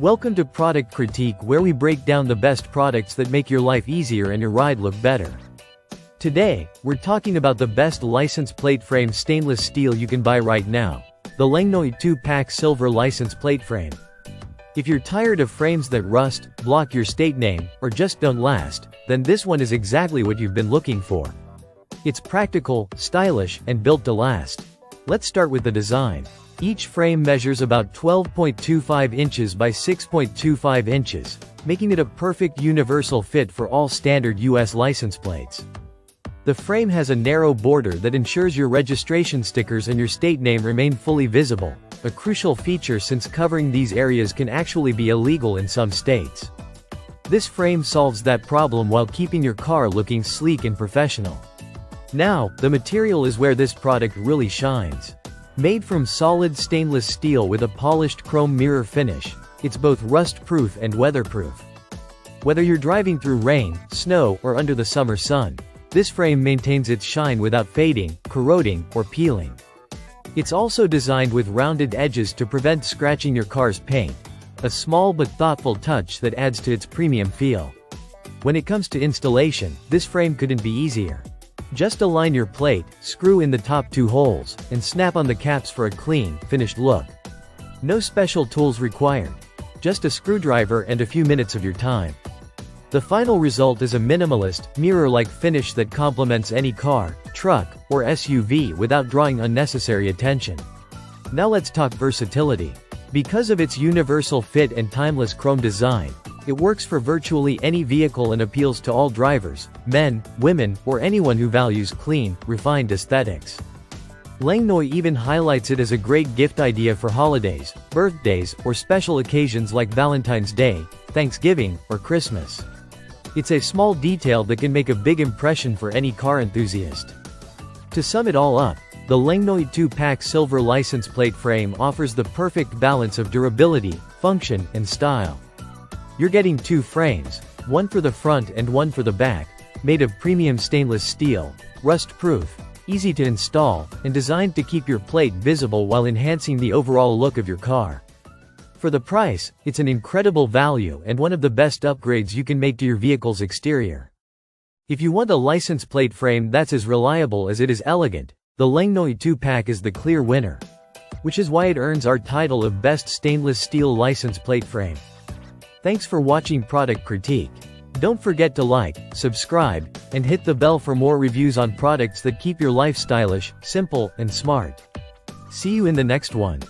Welcome to Product Critique, where we break down the best products that make your life easier and your ride look better. Today, we're talking about the best license plate frame stainless steel you can buy right now, the lengnoyp 2-pack silver license plate frame. If you're tired of frames that rust, block your state name, or just don't last, then this one is exactly what you've been looking for. It's practical, stylish, and built to last. Let's start with the design. Each frame measures about 12.25 inches by 6.25 inches, making it a perfect universal fit for all standard US license plates. The frame has a narrow border that ensures your registration stickers and your state name remain fully visible, a crucial feature since covering these areas can actually be illegal in some states. This frame solves that problem while keeping your car looking sleek and professional. Now, the material is where this product really shines. Made from solid stainless steel with a polished chrome mirror finish, it's both rust-proof and weatherproof. Whether you're driving through rain, snow, or under the summer sun, this frame maintains its shine without fading, corroding, or peeling. It's also designed with rounded edges to prevent scratching your car's paint, a small but thoughtful touch that adds to its premium feel. When it comes to installation, this frame couldn't be easier. Just align your plate, screw in the top 2 holes, and snap on the caps for a clean, finished look. No special tools required. Just a screwdriver and a few minutes of your time. The final result is a minimalist, mirror-like finish that complements any car, truck, or SUV without drawing unnecessary attention. Now let's talk versatility. Because of its universal fit and timeless chrome design, it works for virtually any vehicle and appeals to all drivers, men, women, or anyone who values clean, refined aesthetics. Lengnoyp even highlights it as a great gift idea for holidays, birthdays, or special occasions like Valentine's Day, Thanksgiving, or Christmas. It's a small detail that can make a big impression for any car enthusiast. To sum it all up, the lengnoyp 2-pack silver license plate frame offers the perfect balance of durability, function, and style. You're getting 2 frames, one for the front and one for the back, made of premium stainless steel, rust-proof, easy to install, and designed to keep your plate visible while enhancing the overall look of your car. For the price, it's an incredible value and one of the best upgrades you can make to your vehicle's exterior. If you want a license plate frame that's as reliable as it is elegant, the lengnoyp 2-pack is the clear winner. Which is why it earns our title of Best Stainless Steel License Plate Frame. Thanks for watching Product Critique. Don't forget to like, subscribe, and hit the bell for more reviews on products that keep your life stylish, simple, and smart. See you in the next one.